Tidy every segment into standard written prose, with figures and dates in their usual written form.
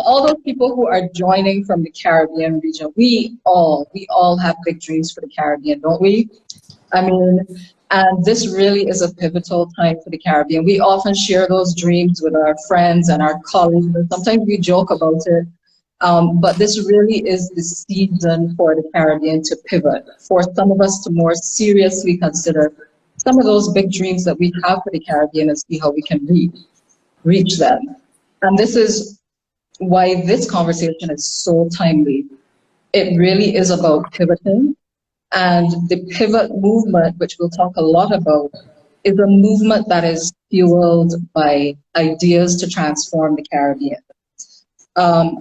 For all those people who are joining from the Caribbean region, we all have big dreams for the Caribbean, don't we? I mean, and this really is a pivotal time for the Caribbean. We often share those dreams with our friends and our colleagues, and sometimes we joke about it. But this really is the season for the Caribbean to pivot, for some of us to more seriously consider some of those big dreams that we have for the Caribbean and see how we can reach them. And this is why this conversation is so timely. It really is about pivoting. And the pivot movement, which we'll talk a lot about, is a movement that is fueled by ideas to transform the Caribbean.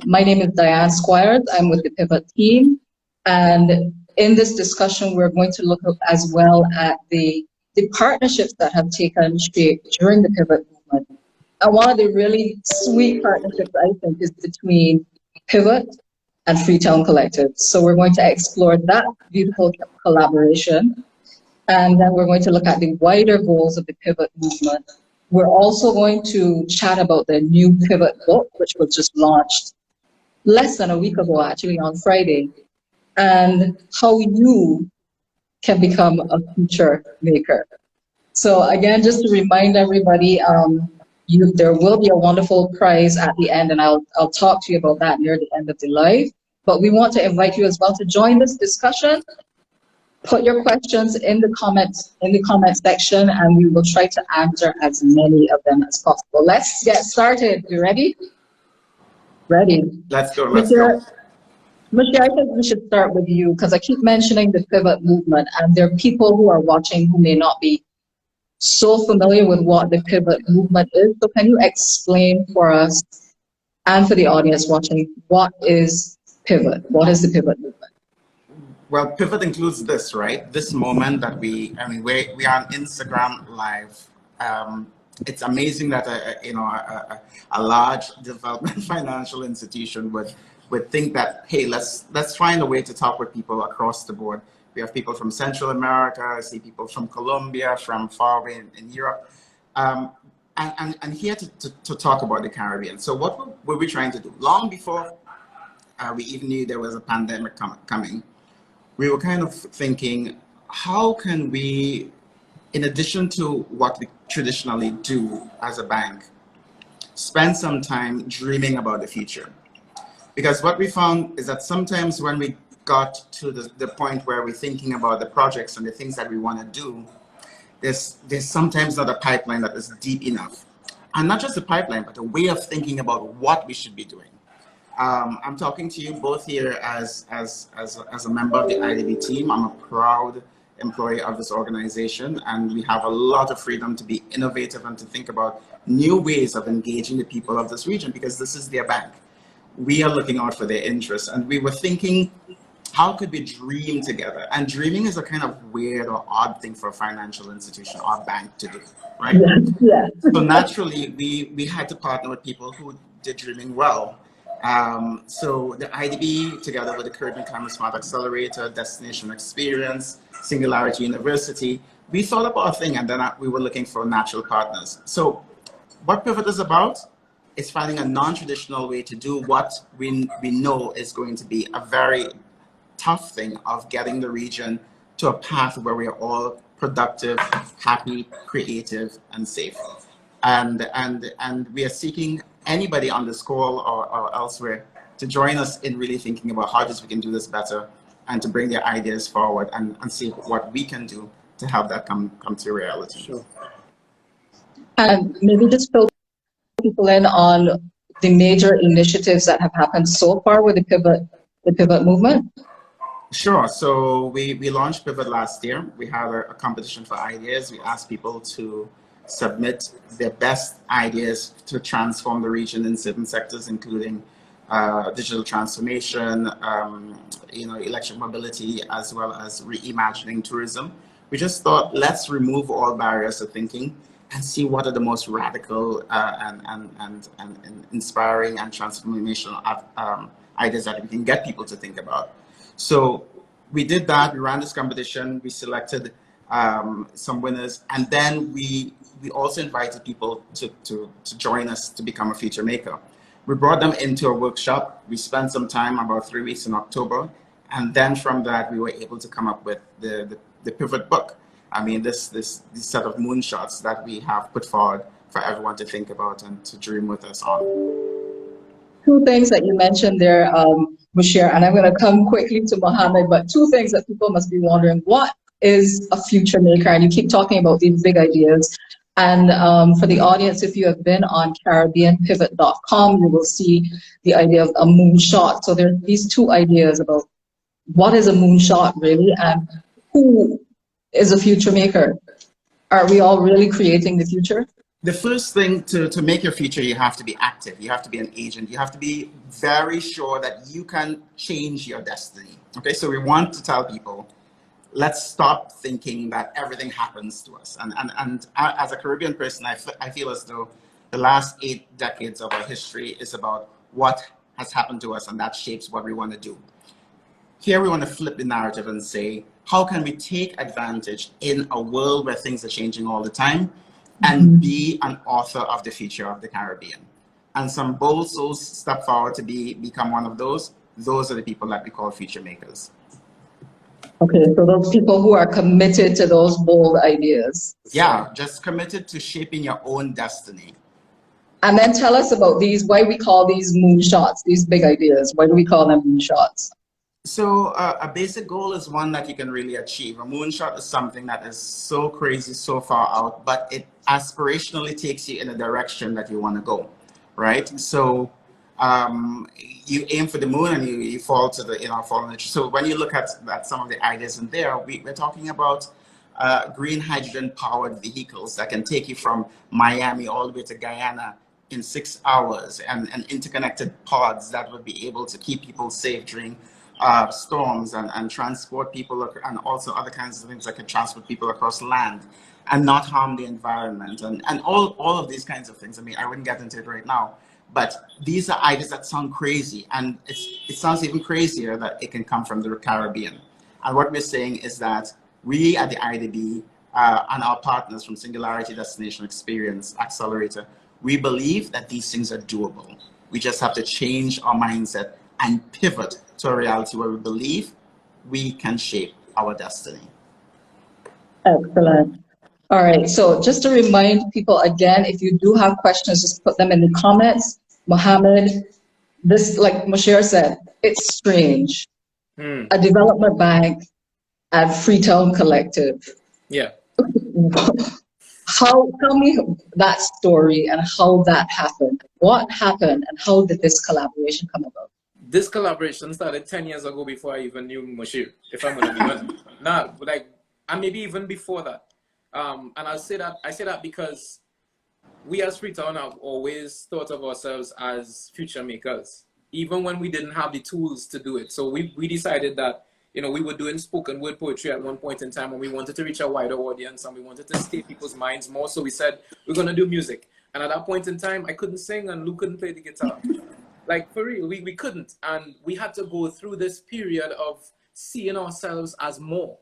My name is Dianne Squires. I'm with the Pivot team. And in this discussion, we're going to look as well at the partnerships that have taken shape during the Pivot movement. And one of the really sweet partnerships, I think, is between Pivot and Freetown Collective. So we're going to explore that beautiful collaboration. And then we're going to look at the wider goals of the Pivot movement. We're also going to chat about the new Pivot book, which was just launched less than a week ago, actually, on Friday, and how you can become a future maker. So again, just to remind everybody, there will be a wonderful prize at the end, and I'll talk to you about that near the end of the live. But we want to invite you as well to join this discussion. Put your questions in the comment section, and we will try to answer as many of them as possible. Let's get started. You ready? Ready. Let's go. Let's go. Musheer, I think we should start with you because I keep mentioning the Pivot movement, and there are people who are watching who may not be so familiar with what the Pivot movement is. So can you explain for us and for the audience watching, what is Pivot? What is the Pivot movement? Well, Pivot includes this, right? This moment that we are on Instagram Live. It's amazing that a large development financial institution would think that, hey, let's find a way to talk with people across the board. We have people from Central America, I see people from Colombia, from far away in Europe, and here to talk about the Caribbean. So what were we trying to do? Long before we even knew there was a pandemic coming, we were kind of thinking, how can we, in addition to what we traditionally do as a bank, spend some time dreaming about the future? Because what we found is that sometimes when we got to the point where we're thinking about the projects and the things that we want to do, there's sometimes not a pipeline that is deep enough. And not just a pipeline, but a way of thinking about what we should be doing. I'm talking to you both here as a member of the IDB team. I'm a proud employee of this organization, and we have a lot of freedom to be innovative and to think about new ways of engaging the people of this region, because this is their bank. We are looking out for their interests, and we were thinking, how could we dream together? And dreaming is a kind of weird or odd thing for a financial institution or bank to do, right? Yeah. So naturally, we had to partner with people who did dreaming well. So the IDB, together with the Caribbean Climate Smart-Accelerator, Destination Experience, Singularity University, we thought about a thing, and then we were looking for natural partners. So what Pivot is about is finding a non-traditional way to do what we know is going to be a very tough thing of getting the region to a path where we are all productive, happy, creative, and safe. And we are seeking anybody on this call or elsewhere to join us in really thinking about how we can do this better and to bring their ideas forward and see what we can do to help that come to reality. Sure. And maybe just fill people in on the major initiatives that have happened so far with the Pivot movement. Sure. So we launched Pivot last year. We had a competition for ideas. We asked people to submit their best ideas to transform the region in certain sectors, including digital transformation, electric mobility, as well as reimagining tourism. We just thought, let's remove all barriers to thinking and see what are the most radical and inspiring and transformational ideas that we can get people to think about. So we did that. We ran this competition. We selected some winners, and then we also invited people to join us to become a feature maker. We brought them into a workshop. We spent some time, about 3 weeks in October. And then from that, we were able to come up with the pivot book. I mean, this set of moonshots that we have put forward for everyone to think about and to dream with us on. Two things that you mentioned there, Musheer, and I'm going to come quickly to Muhammad, but two things that people must be wondering. What is a future maker? And you keep talking about these big ideas. And for the audience, if you have been on CaribbeanPivot.com, you will see the idea of a moonshot. So there are these two ideas about what is a moonshot really, and who is a future maker? Are we all really creating the future? The first thing to make your future, you have to be active. You have to be an agent. You have to be very sure that you can change your destiny. Okay, so we want to tell people, let's stop thinking that everything happens to us. And as a Caribbean person, I feel as though the last 8 decades of our history is about what has happened to us, and that shapes what we want to do. Here we want to flip the narrative and say, how can we take advantage in a world where things are changing all the time and be an author of the future of the Caribbean? And some bold souls step forward to become one of those. Those are the people that we call future makers. Okay, so those people who are committed to those bold ideas. Yeah, just committed to shaping your own destiny. And then tell us about these, why we call these moonshots, these big ideas. Why do we call them moonshots? So a basic goal is one that you can really achieve. A moonshot is something that is so crazy, so far out, but it aspirationally takes you in a direction that you want to go, right? So you aim for the moon and you fall to the, fall in the, so when you look at some of the ideas in there, we're talking about green hydrogen powered vehicles that can take you from Miami all the way to Guyana in 6 hours, and interconnected pods that would be able to keep people safe during storms and transport people, and also other kinds of things that can transport people across land and not harm the environment, and all of these kinds of things. I mean, I wouldn't get into it right now, but these are ideas that sound crazy, and it sounds even crazier that it can come from the Caribbean. And what we're saying is that we at the IDB and our partners from Singularity Destination Experience Accelerator, we believe that these things are doable. We just have to change our mindset and pivot to a reality where we believe we can shape our destiny. Excellent. All right, so just to remind people again, if you do have questions, just put them in the comments. Muhammad, this, like Musheer said, it's strange. A development bank at Freetown Collective. Yeah. Tell me that story and how that happened. What happened and how did this collaboration come about? This collaboration started 10 years ago before I even knew Musheer, if I'm gonna be honest. Nah, like, and maybe even before that. And I say that because we as Freetown have always thought of ourselves as future makers, even when we didn't have the tools to do it. So we decided that, we were doing spoken word poetry at one point in time, and we wanted to reach a wider audience, and we wanted to stay people's minds more. So we said, we're gonna do music. And at that point in time, I couldn't sing and Lou couldn't play the guitar. Like, for real, we couldn't. And we had to go through this period of seeing ourselves as more,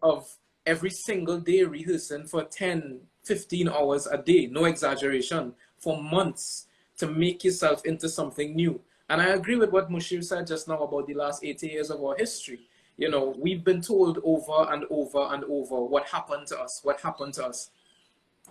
of every single day rehearsing for 10, 15 hours a day, no exaggeration, for months to make yourself into something new. And I agree with what Musheer said just now about the last 80 years of our history. We've been told over and over and over what happened to us, what happened to us.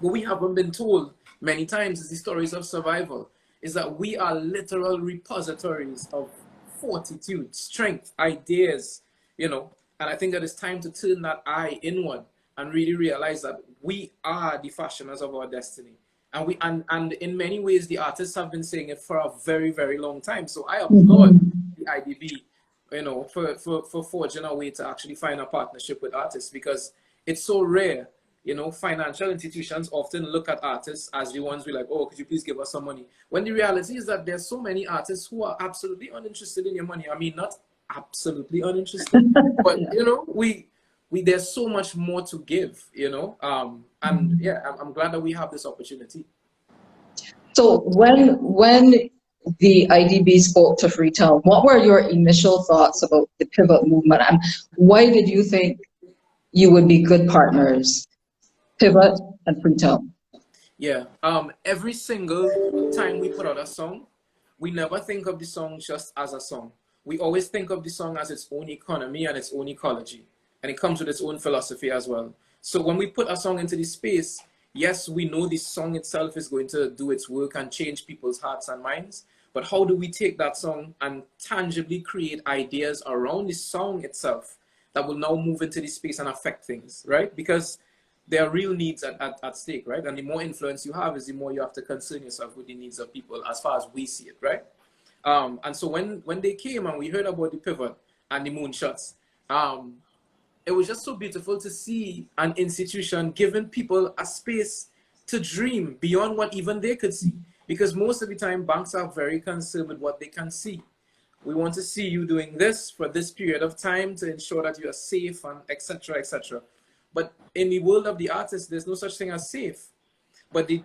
What we haven't been told many times is the stories of survival, is that we are literal repositories of fortitude, strength, ideas, and I think that it's time to turn that eye inward and really realize that we are the fashioners of our destiny. And in many ways, the artists have been saying it for a very, very long time. So I applaud the IDB, for forging a way to actually find a partnership with artists, because it's so rare. Financial institutions often look at artists as the ones like, oh, could you please give us some money? When the reality is that there's so many artists who are absolutely uninterested in your money. I mean, not absolutely uninterested, but there's so much more to give, and yeah, I'm glad that we have this opportunity. So when the IDB spoke to Freetown, what were your initial thoughts about the pivot movement, and why did you think you would be good partners, Pivot and Freetown? Yeah, every single time we put out a song, we never think of the song just as a song. We always think of the song as its own economy and its own ecology. And it comes with its own philosophy as well. So when we put a song into the space, yes, we know the song itself is going to do its work and change people's hearts and minds. But how do we take that song and tangibly create ideas around the song itself that will now move into the space and affect things, right? Because there are real needs at stake, right? And the more influence you have is the more you have to concern yourself with the needs of people as far as we see it, right? And so when they came and we heard about the pivot and the moonshots, it was just so beautiful to see an institution giving people a space to dream beyond what even they could see. Because most of the time, banks are very concerned with what they can see. We want to see you doing this for this period of time to ensure that you are safe and etc., etc. But in the world of the artist, there's no such thing as safe. But the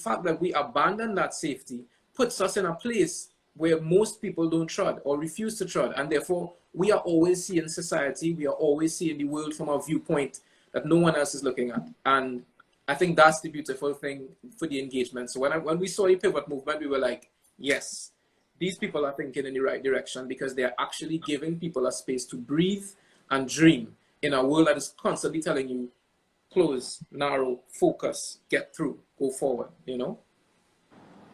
fact that we abandon that safety puts us in a place where most people don't trod or refuse to trod. And therefore, we are always seeing society, we are always seeing the world from a viewpoint that no one else is looking at. And I think that's the beautiful thing for the engagement. So when we saw the pivot movement, we were like, yes, these people are thinking in the right direction because they are actually giving people a space to breathe and dream in a world that is constantly telling you, close, narrow, focus, get through, go forward, you know?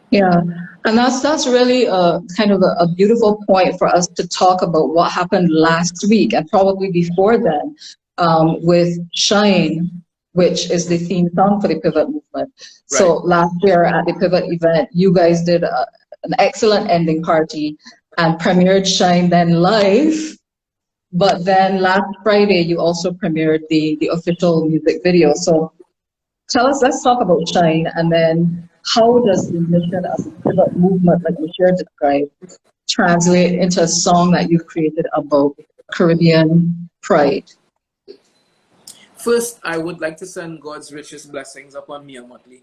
Yeah, and that's really a kind of a beautiful point for us to talk about what happened last week and probably before then with Shine, which is the theme song for the Pivot movement. Right. So last year at the Pivot event, you guys did an excellent ending party and premiered Shine then live. But then last Friday, you also premiered the official music video. So let's talk about Shine, and then how does the mission of the Pivot movement, like Musheer described, translate into a song that you've created about Caribbean pride? First, I would like to send God's richest blessings upon Muhammad Muwakil,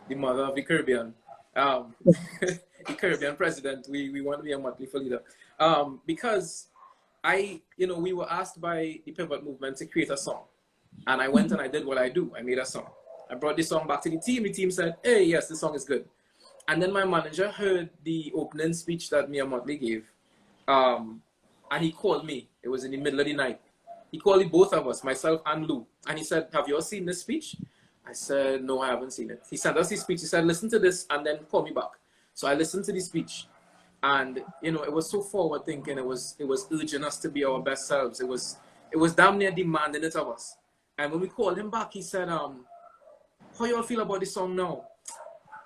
the mother of the Caribbean, the Caribbean president. We want Muhammad Muwakil for leader, because we were asked by the Pivot movement to create a song, and I went and I did what I do. I made a song. I brought this song back to the team. The team said, hey, yes, this song is good. And then my manager heard the opening speech that Muhammad Muwakil gave, and he called me. It was in the middle of the night. He called both of us, myself and Lou, and he said, have you all seen this speech? I said, no, I haven't seen it. He sent us his speech. He said, listen to this and then call me back. So I listened to the speech, and it was so forward thinking. It was urging us to be our best selves. It was damn near demanding it of us. And when we called him back, he said, how you all feel about this song now?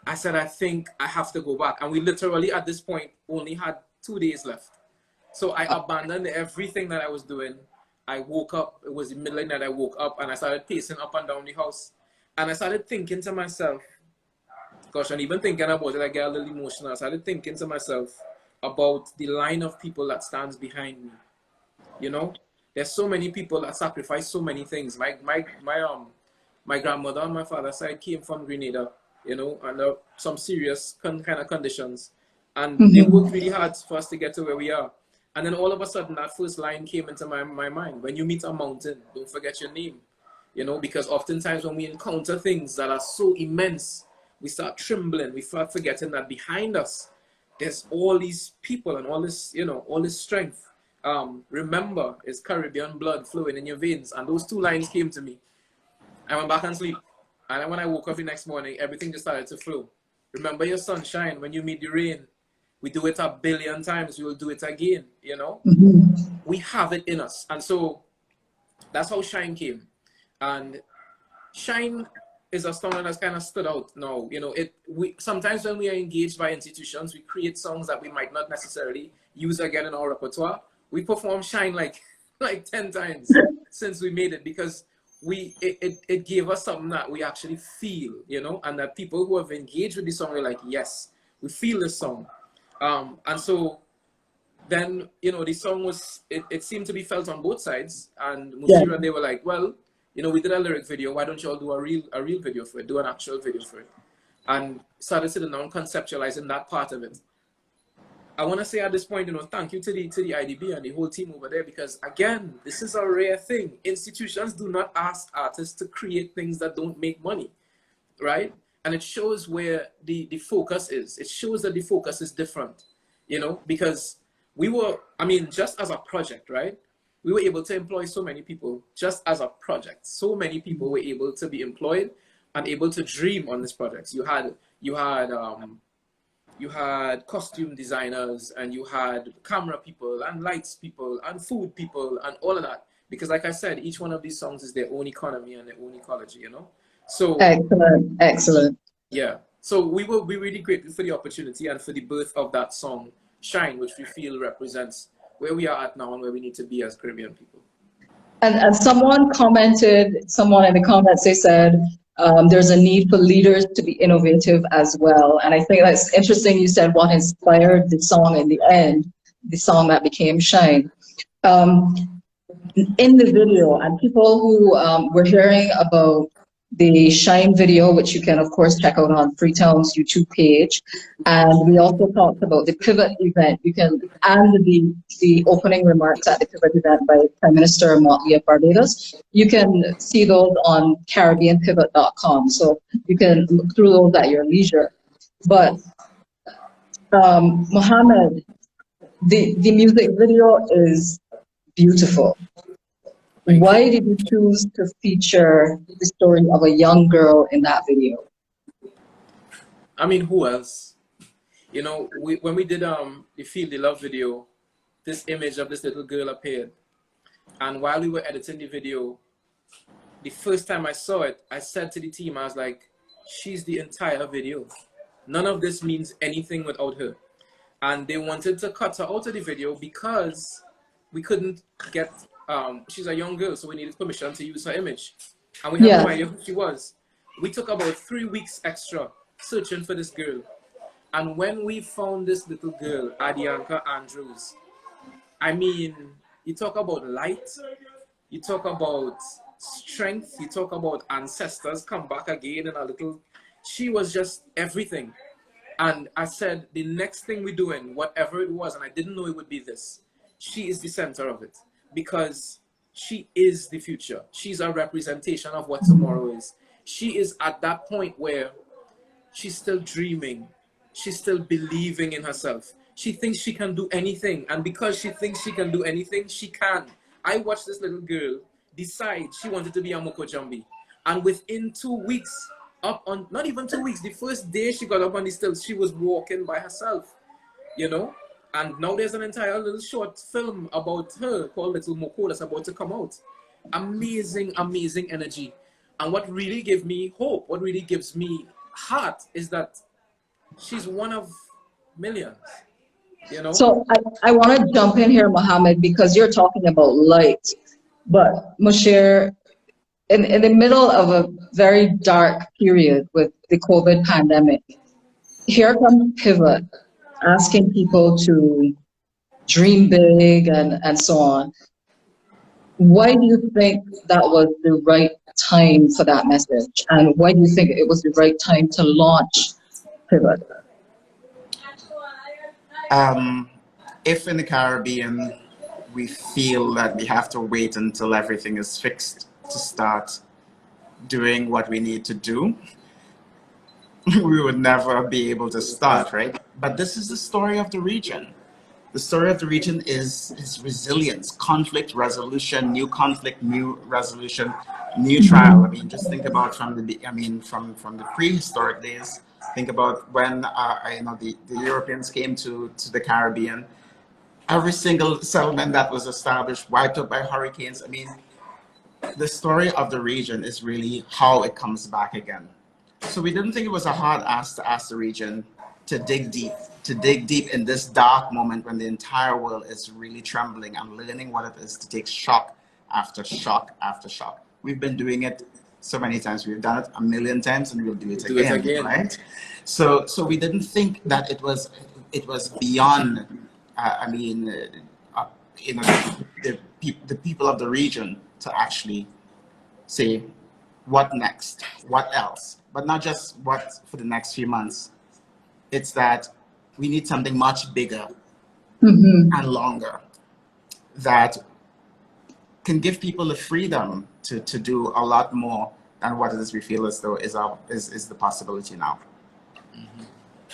I said, I think I have to go back. And we literally, at this point, only had 2 days left. So I abandoned everything that I was doing. I woke up, it was the middle of the night, I woke up and I started pacing up and down the house. And I started thinking to myself, gosh, and even thinking about it, I get a little emotional. I started thinking to myself about the line of people that stands behind me. There's so many people that sacrifice so many things. My grandmother on my father's side came from Grenada, under some serious kind of conditions. And they worked really hard for us to get to where we are. And then all of a sudden, that first line came into my mind. When you meet a mountain, don't forget your name. Because oftentimes when we encounter things that are so immense, we start trembling. We start forgetting that behind us, there's all these people and all this, all this strength. Remember, it's Caribbean blood flowing in your veins. And those two lines came to me. I went back and sleep. And then when I woke up the next morning, everything just started to flow. Remember your sunshine when you meet the rain. We do it 1 billion times. We will do it again, We have it in us. And so that's how Shine came. And Shine is a song that's kind of stood out now. Sometimes when we are engaged by institutions, we create songs that we might not necessarily use again in our repertoire. We perform Shine like 10 times since we made it, because it gave us something that we actually feel, and that people who have engaged with the song are like, yes, we feel this song. And so then, the song was, it seemed to be felt on both sides. And Musheer and they were like, well, we did a lyric video. Why don't you all do a real video for it? Do an actual video for it. And started sitting down conceptualizing that part of it. I want to say at this point, thank you to the IDB and the whole team over there, because again, this is a rare thing. Institutions do not ask artists to create things that don't make money, right? and it shows where the focus is. It shows that the focus is different, you know, because we were, I mean, just as a project, right? We were able to employ so many people just as a project. So many people were able to be employed and able to dream on this project. You had costume designers, and you had camera people and lights people and food people and all of that. Because like I said, each one of these songs is their own economy and their own ecology, you know? So Excellent, excellent. yeah. So we will be really grateful for the opportunity and for the birth of that song, Shine, which we feel represents where we are at now and where we need to be as Caribbean people. And someone commented, someone in the comments, they said, there's a need for leaders to be innovative as well. And I think that's interesting. You said what inspired the song in the end, the song that became Shine. In the video, and people who were hearing about the Shine video, which you can of course check out on Freetown's YouTube page, and we also talked about the Pivot event. You can, and the opening remarks at the Pivot event by Prime Minister Muwakil of Barbados. You can see those on CaribbeanPivot.com, so you can look through those at your leisure. But Muhammad, the music video is beautiful. Why did you choose to feature the story of a young girl in that video? I mean, who else? You know, when we did the Feel the Love video, this image of this little girl appeared. And while we were editing the video, the first time I saw it, I said to the team, I was like, she's the entire video. None of this means anything without her. And they wanted to cut her out of the video because we couldn't get, she's a young girl, so we needed permission to use her image. And we had no idea who she was. We took about 3 weeks extra searching for this girl. And when we found this little girl, Adianka Andrews, I mean, you talk about light, you talk about strength, you talk about ancestors come back again in a little, she was just everything. And I said, the next thing we're doing, whatever it was, and I didn't know it would be this, she is the center of it. Because she is the future. She's a representation of what tomorrow is. She is at that point where she's still dreaming. She's still believing in herself. She thinks she can do anything. And because she thinks she can do anything, she can. I watched this little girl decide she wanted to be a Moko Jambi. And within 2 weeks, not even 2 weeks, the first day she got up on the stilts, she was walking by herself, you know? And now there's an entire little short film about her called Little Moko that's about to come out. Amazing, amazing energy. And what really gives me hope, what really gives me heart is that she's one of millions, you know? So I want to jump in here, Muhammad, because you're talking about light. But Musheer, in the middle of a very dark period with the COVID pandemic, here comes Pivot, asking people to dream big and so on. Why do you think that was the right time for that message? And why do you think it was the right time to launch Pivot? If in the Caribbean, we feel that we have to wait until everything is fixed to start doing what we need to do, we would never be able to start, right? But this is the story of the region. The story of the region is resilience, conflict resolution, new conflict, new resolution, new trial. I mean, just think about from the prehistoric days. Think about when the Europeans came to the Caribbean. Every single settlement that was established, wiped out by hurricanes. I mean, the story of the region is really how it comes back again. So we didn't think it was a hard ask to ask the region to dig deep in this dark moment when the entire world is really trembling and learning what it is to take shock after shock after shock. We've been doing it so many times. We've done it a million times, and we'll do it again, right? So we didn't think that it was beyond. The people of the region to actually say, what next? What else? But not just what for the next few months. It's that we need something much bigger and longer that can give people the freedom to do a lot more and what it is we feel as though is the possibility now.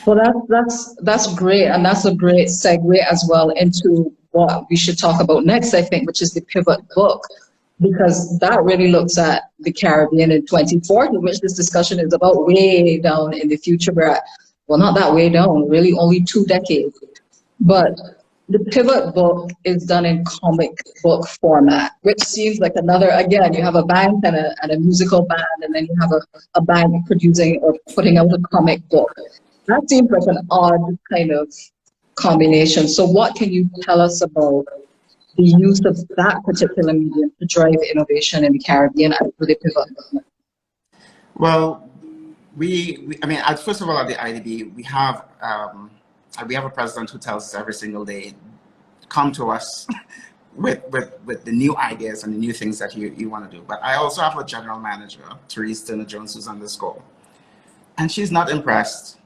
Well, that's great, and that's a great segue as well into what we should talk about next, I think, which is the pivot book, because that really looks at the Caribbean in 2040, which this discussion is about way down in the future. We're at, well, not that way down, really only 2 decades. But the pivot book is done in comic book format, which seems like another, again, you have a band and a musical band, and then you have a band producing or putting out a comic book. That seems like an odd kind of combination. So what can you tell us about the use of that particular medium to drive innovation in the Caribbean and for the pivot? Well, I mean, first of all, at the IDB, we have a president who tells us every single day, come to us with the new ideas and the new things that you want to do. But I also have a general manager, Therese Turner-Jones, who's on this call. And she's not impressed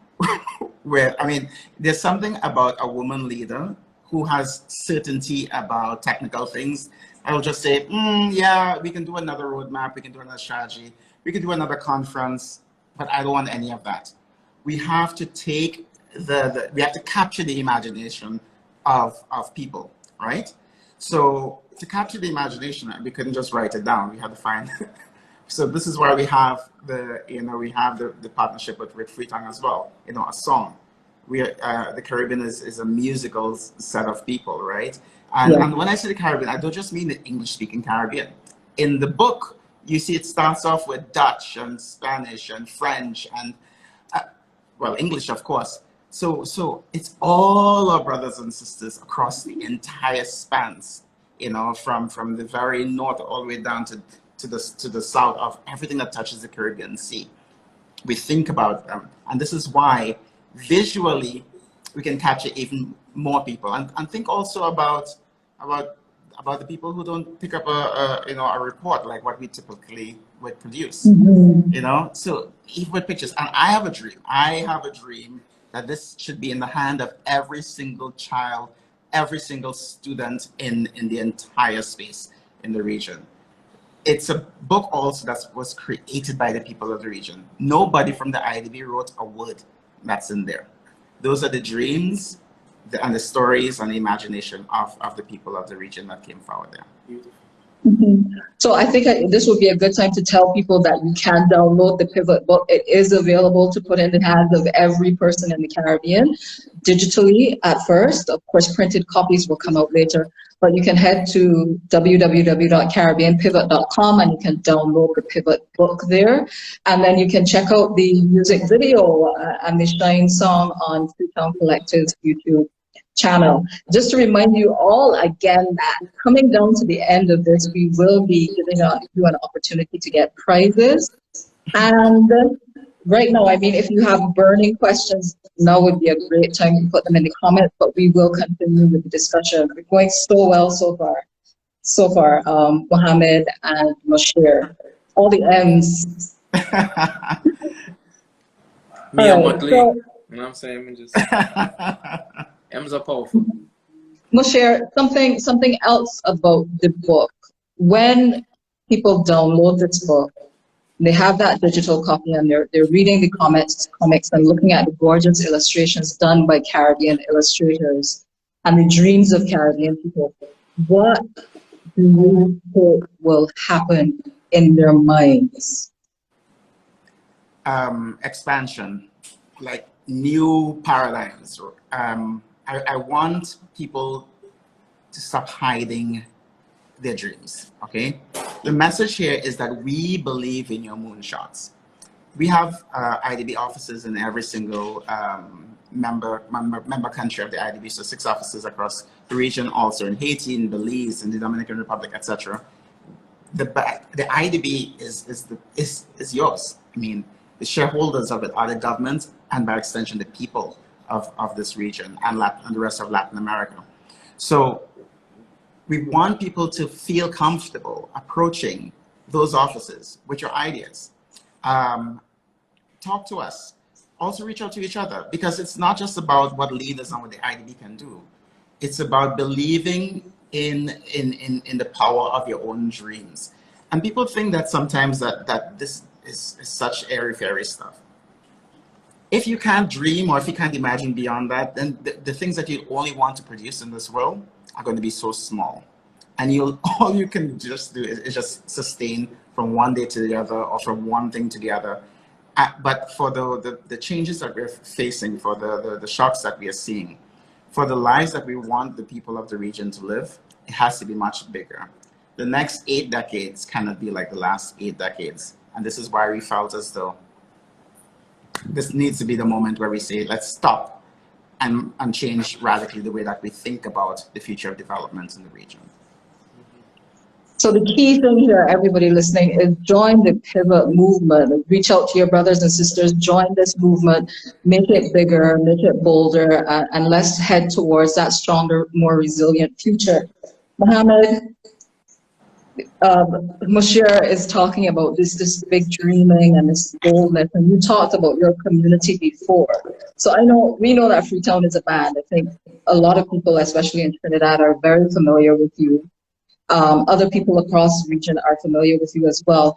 with, I mean, there's something about a woman leader who has certainty about technical things. I'll just say, yeah, we can do another roadmap, we can do another strategy, we can do another conference, but I don't want any of that. We have to take we have to capture the imagination of people, right? So to capture the imagination, we couldn't just write it down. We had to find. So this is why we have the partnership with Freetown as well. A song. The Caribbean is a musical set of people, right? And when I say the Caribbean, I don't just mean the English-speaking Caribbean. In the book, you see it starts off with Dutch and Spanish and French and well, English, of course. So it's all our brothers and sisters across the entire spans, from the very north all the way down to the south of everything that touches the Caribbean Sea. We think about them, and this is why visually we can capture even more people, and think also about the people who don't pick up a report like what we typically would produce. So even with pictures. And I have a dream that this should be in the hand of every single child, every single student in the entire space in the region. It's a book also that was created by the people of the region. Nobody from the IDB wrote a word that's in there. Those are the dreams and the stories and the imagination of the people of the region that came forward there. Beautiful. So I think this would be a good time to tell people that you can download the Pivot book. It is available to put in the hands of every person in the Caribbean digitally at first. Of course, printed copies will come out later, but you can head to www.caribbeanpivot.com and you can download the Pivot book there. And then you can check out the music video and the Shine song on Freetown Collective's YouTube channel. Just to remind you all again that coming down to the end of this, we will be giving you an opportunity to get prizes. And right now, I mean, if you have burning questions, now would be a great time to put them in the comments, but we will continue with the discussion. We're going so well so far, Muhammad and Musheer. All the M's. Me and Motley. You know what I'm saying? Just M's are powerful. Musheer, something else about the book. When people download this book, they have that digital copy and they're reading the comics and looking at the gorgeous illustrations done by Caribbean illustrators and the dreams of Caribbean people. What do you hope will happen in their minds? Expansion, like new paradigms. I want people to stop hiding their dreams, okay? The message here is that we believe in your moonshots. We have IDB offices in every single member country of the IDB, so 6 offices across the region, also in Haiti, in Belize, in the Dominican Republic, etc. The IDB is yours. I mean, the shareholders of it are the government and by extension the people of this region and the rest of Latin America. So we want people to feel comfortable approaching those offices with your ideas. Talk to us. Also reach out to each other, because it's not just about what leaders and what the IDB can do. It's about believing in the power of your own dreams. And people think that sometimes that this is such airy-fairy stuff. If you can't dream or if you can't imagine beyond that, then the things that you only want to produce in this world are going to be so small. And all you can just do is just sustain from one day to the other or from one thing to the other. But for the changes that we're facing, for the shocks that we are seeing, for the lives that we want the people of the region to live, it has to be much bigger. The next 8 decades cannot be like the last 8 decades. And this is why we felt as though this needs to be the moment where we say, let's stop and change radically the way that we think about the future of development in the region. So the key thing here, everybody listening, is join the Pivot movement. Reach out to your brothers and sisters, join this movement, make it bigger, make it bolder, and let's head towards that stronger, more resilient future. Muhammad, Musheer is talking about this big dreaming and this boldness, and you talked about your community before. So we know that Freetown is a band. I think a lot of people, especially in Trinidad, are very familiar with you. Other people across the region are familiar with you as well.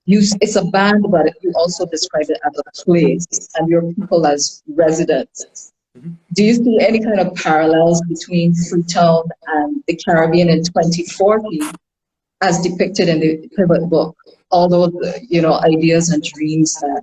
It's a band, but you also describe it as a place, and your people as residents. Do you see any kind of parallels between Freetown and the Caribbean in 2040? As depicted in the Pivot book, all those ideas and dreams that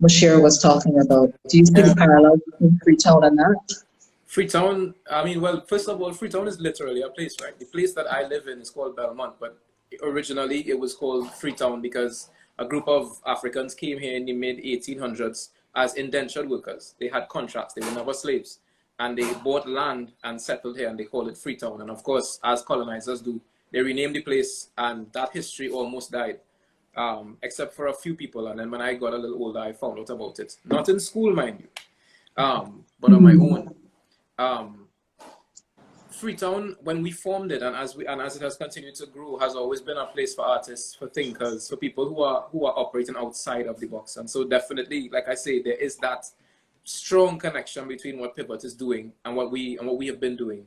Musheer was talking about. Do you see the parallel between Freetown and that? Freetown, well, first of all, Freetown is literally a place, right? The place that I live in is called Belmont, but originally it was called Freetown because a group of Africans came here in the mid-1800s as indentured workers. They had contracts, they were never slaves, and they bought land and settled here, and they called it Freetown. And of course, as colonizers do, they renamed the place, and that history almost died, except for a few people. And then when I got a little older, I found out about it. Not in school, mind you, but on my own. Freetown, when we formed it, and as it has continued to grow, has always been a place for artists, for thinkers, for people who are operating outside of the box. And so definitely, like I say, there is that strong connection between what Pivot is doing and what we have been doing.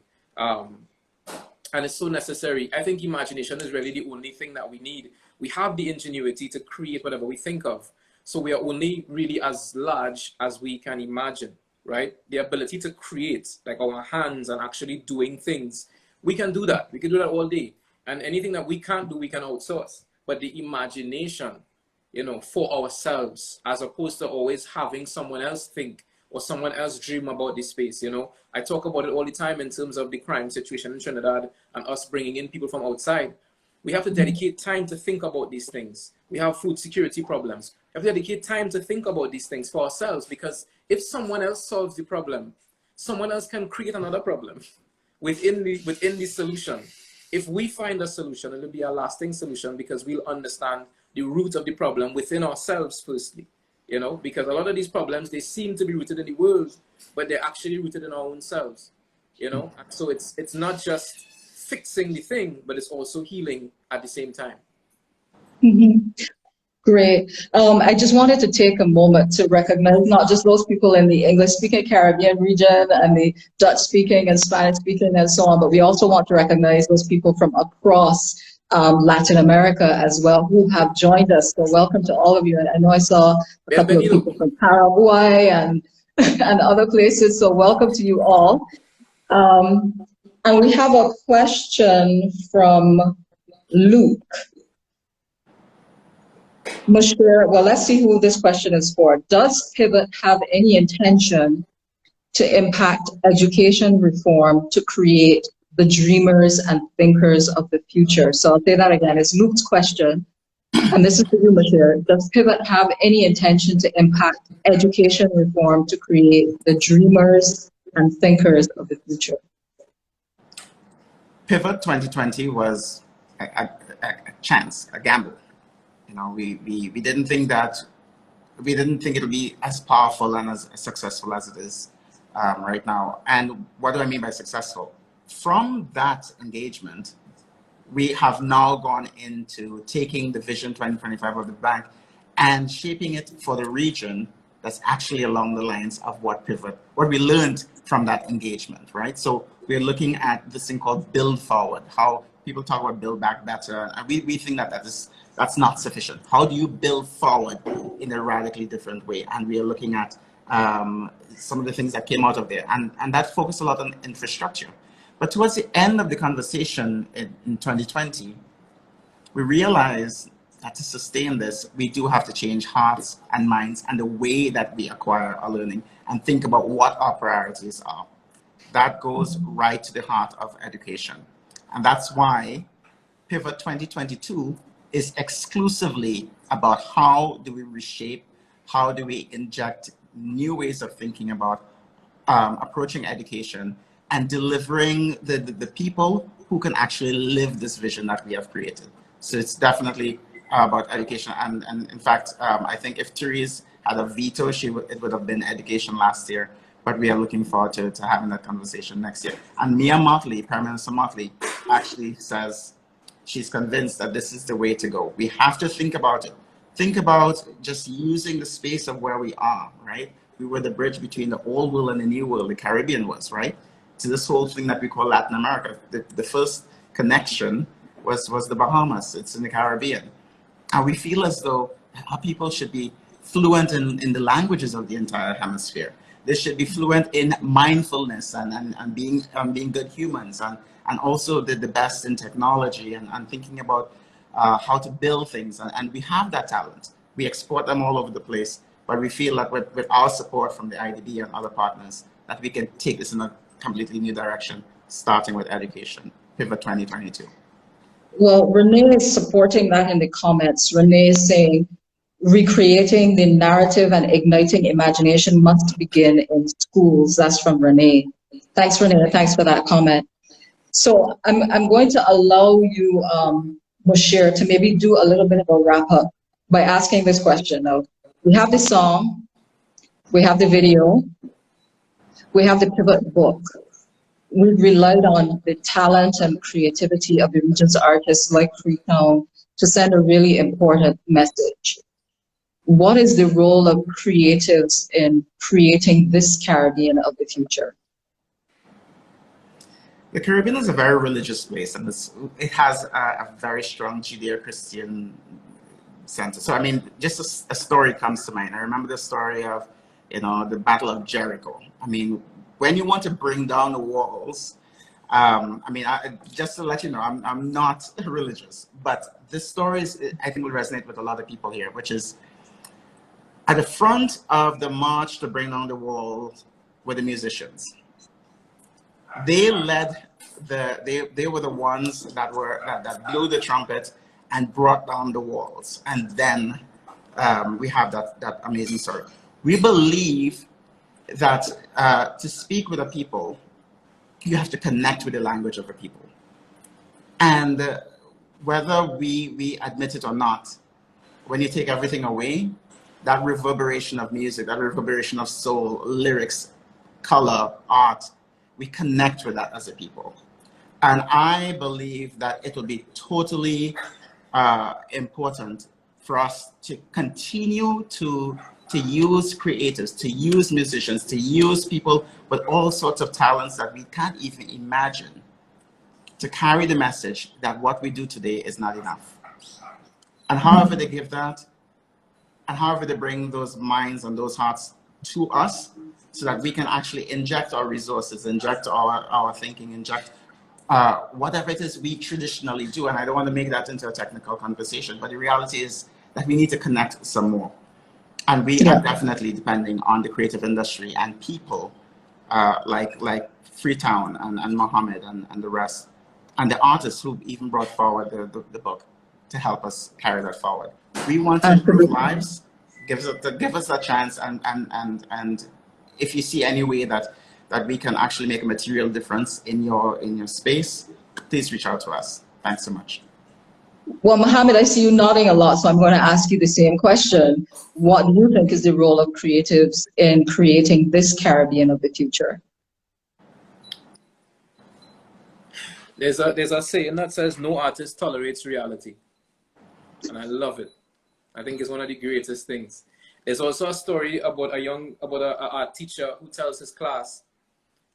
And it's so necessary. I think imagination is really the only thing that we need. We have the ingenuity to create whatever we think of. So we are only really as large as we can imagine, right? The ability to create, like our hands and actually doing things. We can do that. We can do that all day. And anything that we can't do, we can outsource. But the imagination, for ourselves, as opposed to always having someone else think or someone else dream about this space, I talk about it all the time in terms of the crime situation in Trinidad and us bringing in people from outside. We have to dedicate time to think about these things. We have food security problems. We have to dedicate time to think about these things for ourselves, because if someone else solves the problem, someone else can create another problem within the solution. If we find a solution, it'll be a lasting solution because we'll understand the root of the problem within ourselves firstly. Because a lot of these problems, they seem to be rooted in the world, but they're actually rooted in our own selves, And so it's not just fixing the thing, but it's also healing at the same time. Great. I just wanted to take a moment to recognize not just those people in the English-speaking Caribbean region and the Dutch-speaking and Spanish-speaking and so on, but we also want to recognize those people from across Latin America as well who have joined us. So welcome to all of you. And I know I saw a couple of people from Paraguay and other places. So welcome to you all. And we have a question from Luke. Musheer, well, let's see who this question is for. Does Pivot have any intention to impact education reform to create the dreamers and thinkers of the future? So I'll say that again. It's Luke's question, and this is for you, Musheer. Does Pivot have any intention to impact education reform to create the dreamers and thinkers of the future? Pivot 2020 was a chance, a gamble. We didn't think it'll be as powerful and as successful as it is right now. And what do I mean by successful? From that engagement, we have now gone into taking the Vision 2025 of the bank and shaping it for the region that's actually along the lines of what we learned from that engagement, right? So we're looking at this thing called build forward, how people talk about build back better. And we think that that's not sufficient. How do you build forward in a radically different way? And we are looking at some of the things that came out of there, and that focused a lot on infrastructure. But towards the end of the conversation in 2020, we realized that to sustain this, we do have to change hearts and minds and the way that we acquire our learning and think about what our priorities are. That goes right to the heart of education. And that's why Pivot 2022 is exclusively about how do we reshape, how do we inject new ways of thinking about approaching education and delivering the people who can actually live this vision that we have created. So it's definitely about education. And in fact, I think if Therese had a veto, it would have been education last year. But we are looking forward to having that conversation next year. And Mia Motley, Prime Minister Motley, actually says she's convinced that this is the way to go. We have to think about it. Think about just using the space of where we are, right? We were the bridge between the old world and the new world, the Caribbean was, right? To this whole thing that we call Latin America. The first connection was the Bahamas. It's in the Caribbean. And we feel as though our people should be fluent in the languages of the entire hemisphere. They should be fluent in mindfulness and being good humans, and also the best in technology and thinking about how to build things. And we have that talent. We export them all over the place, but we feel that with our support from the IDB and other partners, that we can take this in a completely new direction, starting with education, Pivot 2022. Well, Renee is supporting that in the comments. Renee is saying, recreating the narrative and igniting imagination must begin in schools. That's from Renee. Thanks, Renee. Thanks for that comment. So I'm going to allow you, Musheer, to maybe do a little bit of a wrap up by asking this question. Now, we have the song, we have the video, we have the Pivot book. We've relied on the talent and creativity of the region's artists like Freetown to send a really important message. What is the role of creatives in creating this Caribbean of the future? The Caribbean is a very religious place, and it has a very strong Judeo-Christian center. So, I mean, just a story comes to mind. I remember the story of, the Battle of Jericho. I mean, when you want to bring down the walls, just to let you know, I'm not religious, but this story I think will resonate with a lot of people here, which is at the front of the march to bring down the walls were the musicians. They led they were the ones that blew the trumpet and brought down the walls. And then we have that amazing story. We believe that to speak with a people, you have to connect with the language of the people. And whether we admit it or not, when you take everything away, that reverberation of music, that reverberation of soul, lyrics, color, art, we connect with that as a people. And I believe that it will be totally important for us to continue to use creators, to use musicians, to use people with all sorts of talents that we can't even imagine, to carry the message that what we do today is not enough. And however they give that, and however they bring those minds and those hearts to us, so that we can actually inject our resources, inject our thinking, inject whatever it is we traditionally do. And I don't want to make that into a technical conversation, but the reality is that we need to connect some more. And we are definitely depending on the creative industry and people like Freetown and Muhammad and the rest, and the artists who even brought forward the book to help us carry that forward. We want to improve lives. Give us that chance, and if you see any way that we can actually make a material difference in your space, please reach out to us. Thanks so much. Well, Muhammad, I see you nodding a lot, so I'm going to ask you the same question. What do you think is the role of creatives in creating this Caribbean of the future? There's a saying that says no artist tolerates reality, and I love it. I think it's one of the greatest things. There's also a story about a teacher who tells his class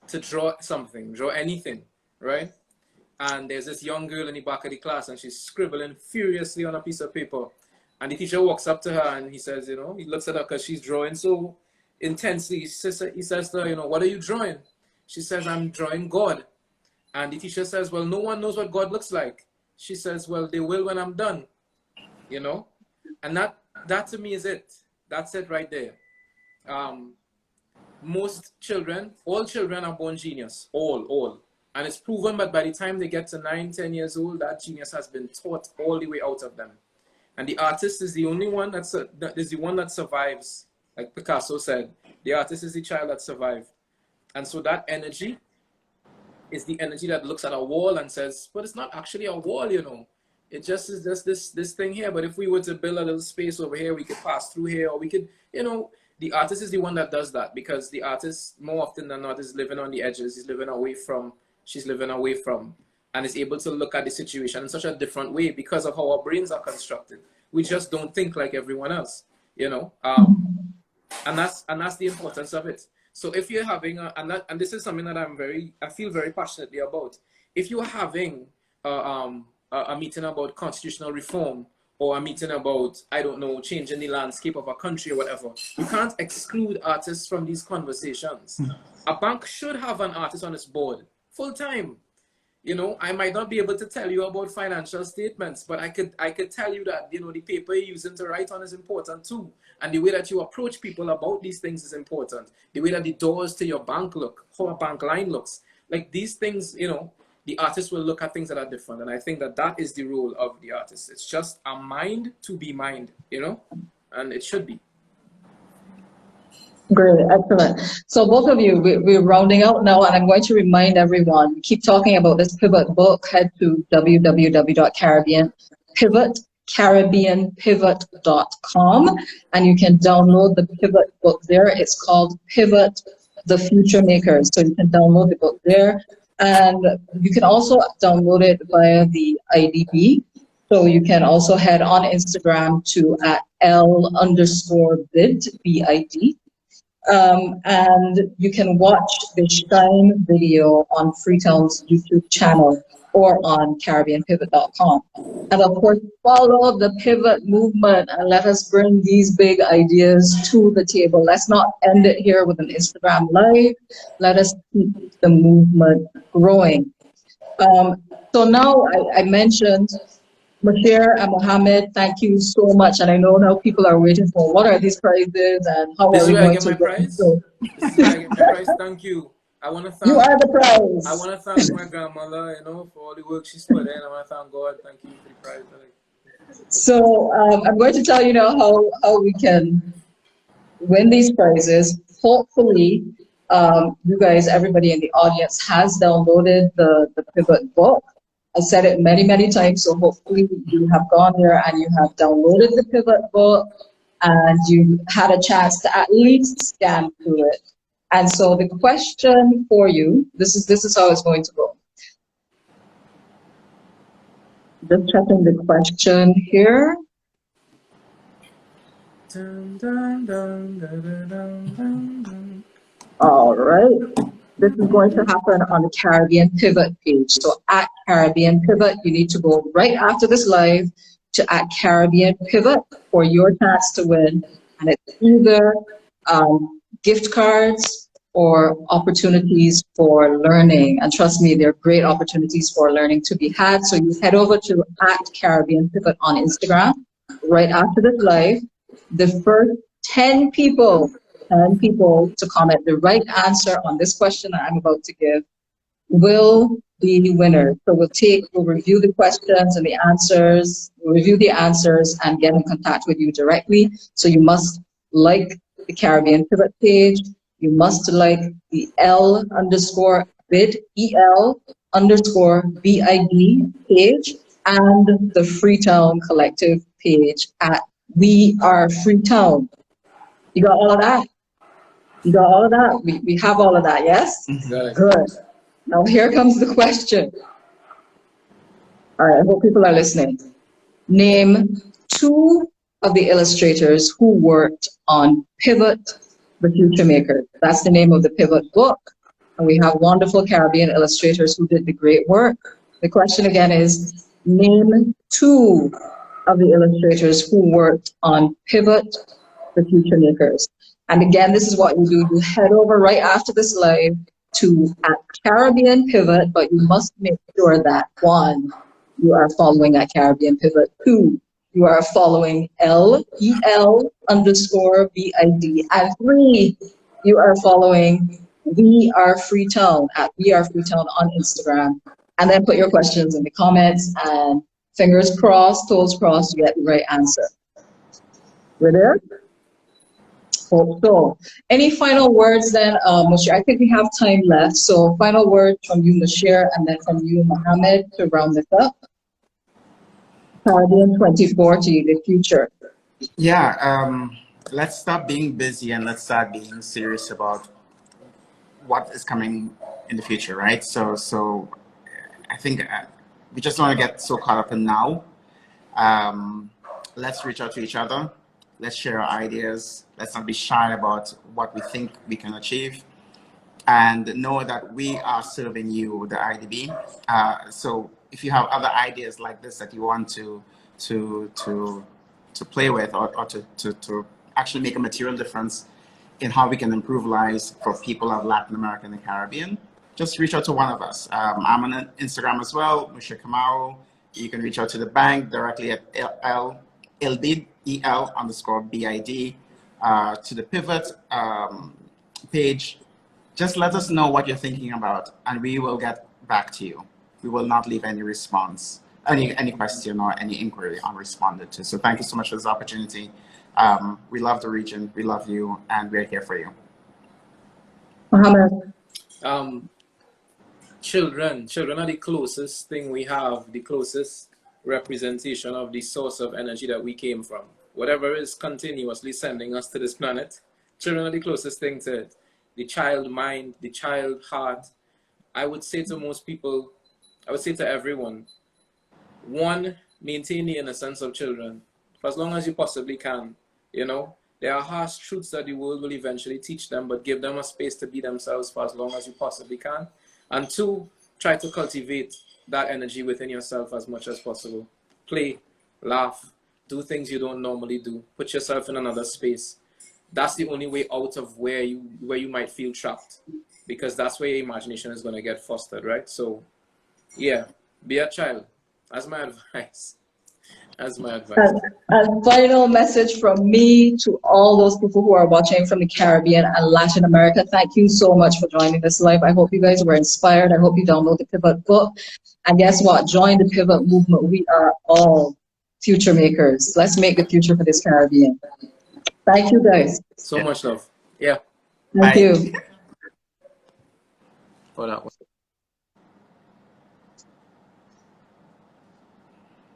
to draw something, draw anything, right? and there's this young girl in the back of the class, and she's scribbling furiously on a piece of paper. And the teacher walks up to her, and he says, you know, he looks at her because she's drawing so intensely. He says to her, you know, what are you drawing? She says, I'm drawing God. And the teacher says, well, no one knows what God looks like. She says, well, they will when I'm done, you know? And that to me is it. That's it right there. Most children, all children are born genius, all. And it's proven that by the time they get to 9, 10 years old, that genius has been taught all the way out of them. And the artist is the only one that survives. Like Picasso said, the artist is the child that survived. And so that energy is the energy that looks at a wall and says, but it's not actually a wall, you know. It just is just this thing here. But if we were to build a little space over here, we could pass through here, or we could, you know, the artist is the one that does that, because the artist more often than not is living on the edges. He's living away from, she's living away from, and is able to look at the situation in such a different way because of how our brains are constructed. We just don't think like everyone else, you know. And that's the importance of it. So if you're having and this is something that I feel very passionately about. If you're having a meeting about constitutional reform, or a meeting about, I don't know, changing the landscape of a country or whatever, you can't exclude artists from these conversations. A bank should have an artist on its board full time. You know, I might not be able to tell you about financial statements, but I could tell you that, you know, the paper you're using to write on is important too. And the way that you approach people about these things is important. The way that the doors to your bank look, how a bank line looks. Like these things, you know, the artist will look at things that are different. And I think that that is the role of the artist. It's just a mind to be mind, you know, and it should be. Great, excellent. So both of you, we're rounding out now, and I'm going to remind everyone, we keep talking about this Pivot book. Head to caribbeanpivot.com, and you can download the Pivot book there. It's called Pivot, the Future Makers. So you can download the book there. And you can also download it via the IDB. So you can also head on Instagram to @L_bid, BID. And you can watch the Shine video on Freetown's YouTube channel or on CaribbeanPivot.com. And of course, follow the Pivot movement and let us bring these big ideas to the table. Let's not end it here with an Instagram live. Let us keep the movement growing. So now I mentioned Musheer and Muhammad, thank you so much. And I know now people are waiting for what are these prizes and how are we going to get prize? This is where I get my prize. Thank you. I want to thank you are the prize. I want to thank my grandmother, you know, for all the work she's put in. I want to thank God. Thank you for the prize. So I'm going to tell you now how we can win these prizes. Hopefully, you guys, everybody in the audience has downloaded the Pivot book. I said it many, many times, so hopefully you have gone there and you have downloaded the Pivot book and you had a chance to at least scan through it. And so the question for you, this is how it's going to go. Just checking the question here. All right. This is going to happen on the Caribbean Pivot page. So at Caribbean Pivot, you need to go right after this live to at Caribbean Pivot for your chance to win. And it's either gift cards or opportunities for learning. And trust me, they're great opportunities for learning to be had. So you head over to at Caribbean Pivot on Instagram right after this live. The first 10 people to comment the right answer on this question that I'm about to give will be the winner. So we'll review the questions and the answers, we'll review the answers and get in contact with you directly. So you must like the Caribbean Pivot page. You must like the L_bid, EL_BID page, and the Freetown Collective page at We Are Freetown. You got all of that? You got all of that? We have all of that, yes? Good. Now here comes the question. All right, I hope people are listening. Name 2 of the illustrators who worked on Pivot, the Future Makers. That's the name of the Pivot book. And we have wonderful Caribbean illustrators who did the great work. The question again is, name 2 of the illustrators who worked on Pivot, the Future Makers. And again, this is what you do. You head over right after this live to at Caribbean Pivot, but you must make sure that 1, you are following at Caribbean Pivot. 2, you are following LEL_BID. And 3, you are following We Are Freetown at We Are Freetown on Instagram. And then put your questions in the comments, and fingers crossed, toes crossed, you get the right answer. We're there? Hope so. Any final words then, Musheer? I think we have time left. So final word from you, Musheer, and then from you, Muhammad, to round this up. Caribbean 2040, the future. Yeah, let's stop being busy and let's start being serious about what is coming in the future, right? So I think we just don't want to get so caught up in now. Let's reach out to each other. Let's share our ideas. Let's not be shy about what we think we can achieve, and know that we are serving you, the IDB. So if you have other ideas like this that you want to play with, or to actually make a material difference in how we can improve lives for people of Latin America and the Caribbean, just reach out to one of us. I'm on Instagram as well, Musheer Kamau. You can reach out to the bank directly at LBID, EL_BID, to the Pivot page. Just let us know what you're thinking about, and we will get back to you. We will not leave any response, any question or any inquiry unresponded to. So thank you so much for this opportunity. We love the region, we love you, and we're here for you. Muhammad. Children are the closest thing we have, the closest representation of the source of energy that we came from. Whatever is continuously sending us to this planet, children are the closest thing to it. The child mind, the child heart. I would say to most people, I would say to everyone, 1, maintain the innocence of children for as long as you possibly can. You know, there are harsh truths that the world will eventually teach them, but give them a space to be themselves for as long as you possibly can. And 2, try to cultivate that energy within yourself as much as possible. Play, laugh, do things you don't normally do. Put yourself in another space. That's the only way out of where you might feel trapped, because that's where your imagination is going to get fostered, right? So, yeah, be a child. That's my advice. That's my advice. A final message from me to all those people who are watching from the Caribbean and Latin America. Thank you so much for joining this live. I hope you guys were inspired. I hope you download the Pivot book. And guess what? Join the Pivot movement. We are all future makers. Let's make the future for this Caribbean. Thank you, guys. So much love. Yeah. Thank you. For that one.